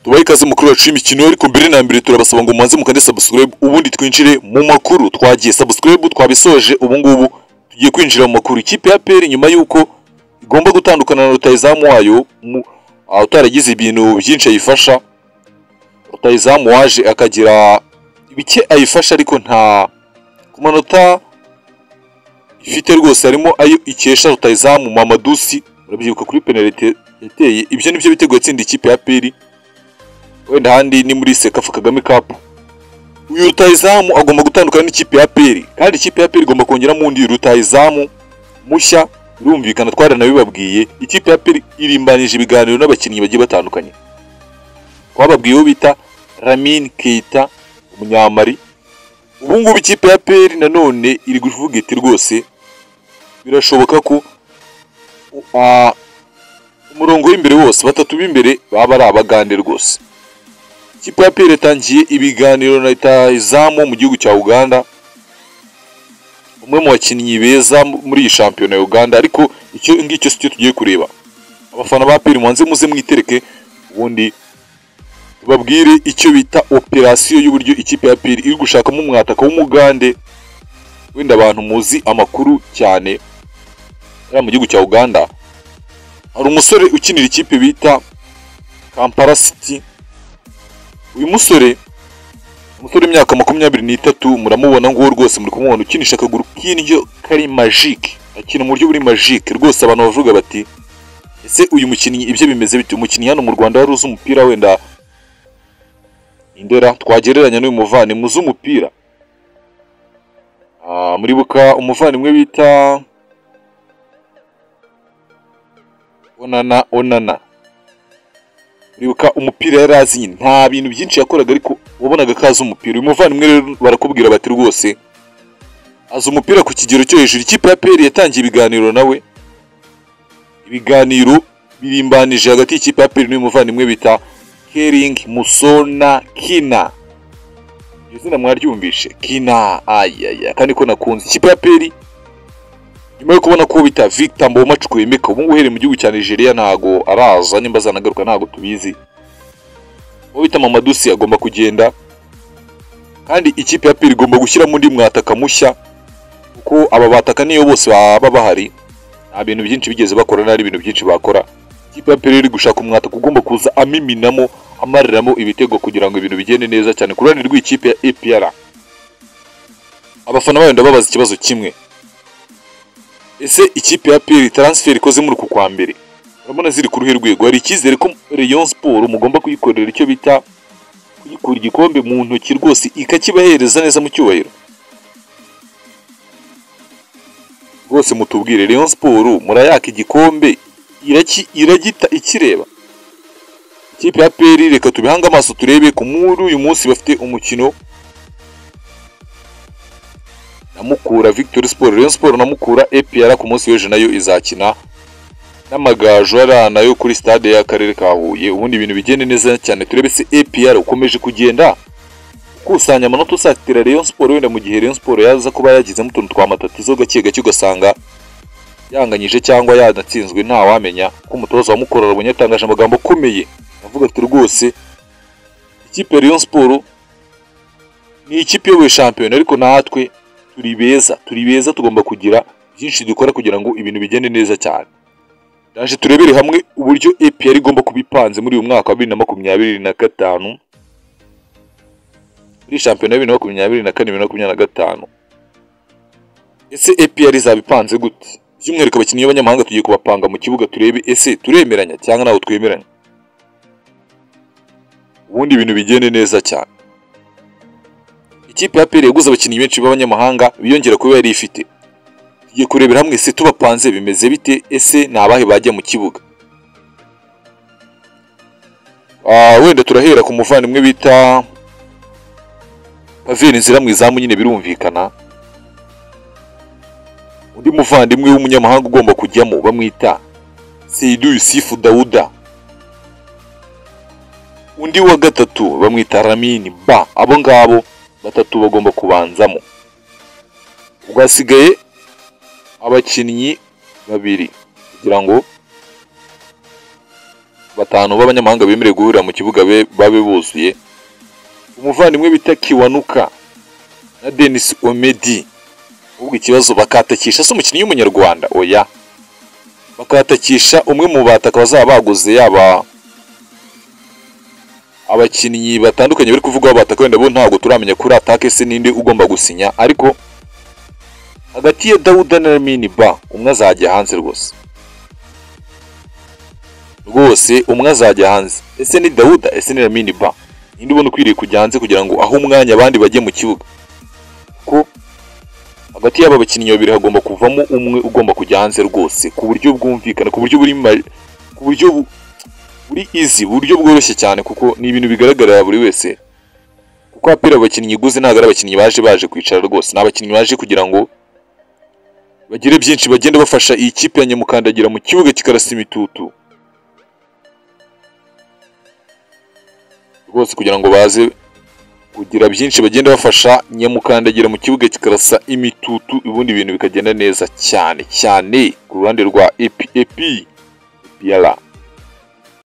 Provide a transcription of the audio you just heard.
Tubaye ikaze mukuru wacu imikino ariko mbere na mbere turabasaba ngo mubanze mukande subscribe ubundi twinjire mu makuru. Twagiye subscribe twabisoje, ubu ngubu tugiye kwinjira mu makuru. Ikipe ya APR nyuma yuko igomba gutandukana na rutahizamu wayo utaragize ibintu byinshi ayifasha, rutahizamu waje akagira bike ayifasha ariko nta ku manota ifite rwose harimo ayo ikesha rutahizamu Mamadusi. Urabyibuka kuri penalty yateye, ibyo nibyo bitego yatsinda ikipe ya APR. Wenda handi ni muri Sekafa Kagame Cup. Uyu rutahizamu agomba gutandukana n'ikipe ya APR, kandi ikipe ya APR igomba kongeramo undi rutahizamu mushya. Birumvikana twaranabibabwiye, ikipe ya APR irimbanije ibiganiro n'abakinnyi bagiye batandukanye. Twababwiyeho bita Lamine Keita umunyamari. Ubu ngubu ikipe ya APR nanone iri kuvuga iti rwose birashoboka ko umurongo w'imbere wose batatu b'imbere baba ari abagande rwose. Ikipe ya APR yatangiye ibiganiro na rutahizamu mu gihugu cya Uganda, umwe mu bakinnyi beza muri iyi shampiyona ya Uganda, ariko icyo ngicyo cyo tugiye kureba. Abafana ba APR mwanze muze mwitereke, ubundi tubabwire icyo bita operasiyo y'uburyo ikipe ya APR iri gushakamo umwataka w'umugande. Wenda abantu muzi amakuru cyane ari mu gihugu cya Uganda, hari umusore ukinira ikipe bita Kampala City. Uyu musore imyaka 23, muramubona ngo rwose muri kumubona ukinisha akaguru k'indyo kari magique, akina mu buryo buri magique rwose. Abantu bavuga bati ese uyu mukinnyi ibyo bimeze bite? Umukinnyi hano mu Rwanda wari uzi umupira, wenda Indera twagereranya n'uyu muvandimwe uzi umupira. Muribuka umuvandimwe bita Onana. Muribuka umupira yari azi nyine, nta bintu byinshi yakoraga ariko wabonaga ko azi umupira. Uyu muvandimwe rero barakubwira bati rwose azi umupira ku kigero cyo hejuru. Ikipe ya APR yatangiye ibiganiro nawe, ibiganiro birimbanije hagati y'ikipe ya APR n'uyu muvandimwe bita Kering Musona Kina. Iryo zina mwaryumvishe, Kina. Kandi ko nakunze ikipe ya APR nyuma yo kubona ko bita Victor Mboma Chukwemeka, ubu nguhere mu gihugu cya Nigeria, ntago araza, nimba zanagaruka ntago tubizi. Uwo bita Mamadusi agomba kugenda, kandi ikipe ya APR igomba gushyiramo undi mwataka mushya, kuko aba bataka niyo bose baba bahari, nta bintu byinshi bigeze bakora, nari ibintu byinshi bakora. Ikipe ya APR iri gushaka umwataka ugomba kuza amiminamo, amariramo ibitego kugira ngo ibintu bigende neza cyane ku ruhande rw'ikipe ya APR. Abafana bayo ndababaza ikibazo kimwe, ese ikipe ya APR transfer ikoze muri ku kwa mbere urabona ziri ku ruhe rwego? Hari icyizere ko Rayon Sport mugomba kuyikorera icyo bita kuyikura igikombe mu ntoki rwose ikakibahereza neza mu cyubahiro? Rwose mutubwire, Rayon Sport murayaka igikombe iragita ikireba? Ikipe ya APR reka tubihanga amaso turebe ku muri uyu munsi bafite umukino na Mukura Victory Sport. Rayon Sport na Mukura. APR ku munsi w'ejo nayo izakina n'Amagaju arana yo kuri stade y'akarere ka Huye. Ubundi ibintu bigende neza cyane, turebe se APR ukomeje kugenda kusanya amanota usatira Rayon Sport, wenda mu gihe Rayon Sport yaza kuba yagizemo utuntu twa matatizo gake gake ugasanga yanganyije cyangwa yadatsinzwe, nta wamenya. Ko umutoza wa Mukura arabonye atangaje amagambo akomeye avuga ati rwose ikipe ya Rayon Sport ni ikipe yo shampiyona, ariko natwe turi beza tugomba kugira byinshi dukora kugira ngo ibintu bigende neza cyane. Ndaje turebere hamwe uburyo APR igomba kubipanze muri uyu mwaka wa 2025 muri shampiyona ya 2024-2025. Ese APR izabipanze gute? By'umwihariko abakinnyi b'abanyamahanga tugiye kubapanga mu kibuga, turebe ese turemeranya cyangwa naho twemeranya, ubundi ibintu bigende neza cyane. Ikipe ya APR yaguze abakinnyi benshi b'abanyamahanga biyongera kuba yari ifite. Tugiye kurebera hamwe ese tubapanze bimeze bite, ese nabahe bajya mu kibuga. Wenda turahera ku muvandimwe bita Paveri Nzira mu izamu, nyine birumvikana. Undi muvandimwe w'umunyamahanga ugomba kujyamo bamwita Seydou Yusufu Dauda. Undi wa gatatu bamwita Lamine Ba. Abo ngabo batatu bagomba kubanzamo. Ugasigaye abakinnyi babiri kugira ngo batanu b'abanyamahanga bemerewe guhurira mu kibuga babe buzuye. Umuvandimwe bita Kiwanuka na Denis Omedi. Ubwo ikibazo bakatakisha se umukinnyi w'umunyarwanda oya, bakatakisha umwe mu bataka bazaba baguze, yaba abakinnyi batandukanye bari kuvugaho bataka, wenda bo ntabwo turamenya kuri atake se ninde ugomba gusinya, ariko hagati ya Dawuda na Lamine Ba umwe azajya hanze rwose umwe azajya hanze. Ese ni Dawuda ese ni Lamine Ba? Ninde ubona ukwiriye kujya hanze kugira ngo aho umwanya abandi bajye mu kibuga? Ko hagati y'aba bakinnyi babiri hagomba kuvamo umwe ugomba kujya hanze rwose, ku buryo bwumvikana, ku buryo buri easy, buryo bworoshye cyane, kuko ni ibintu bigaragarira buri wese. Kuko apira abakinnyi iguze ntabwo ari abakinnyi baje kwicara rwose, ni abakinnyi baje kugira ngo bagire byinshi bagenda bafasha iyi kipe ya Nyamukandagira mu kibuga kikarasa imitutu rwose, kugira ngo baze kugira byinshi bagenda bafasha Nyamukandagira mu kibuga kikarasa imitutu, ubundi ibintu bikagenda neza cyane cyane ku ruhande rwa EPR.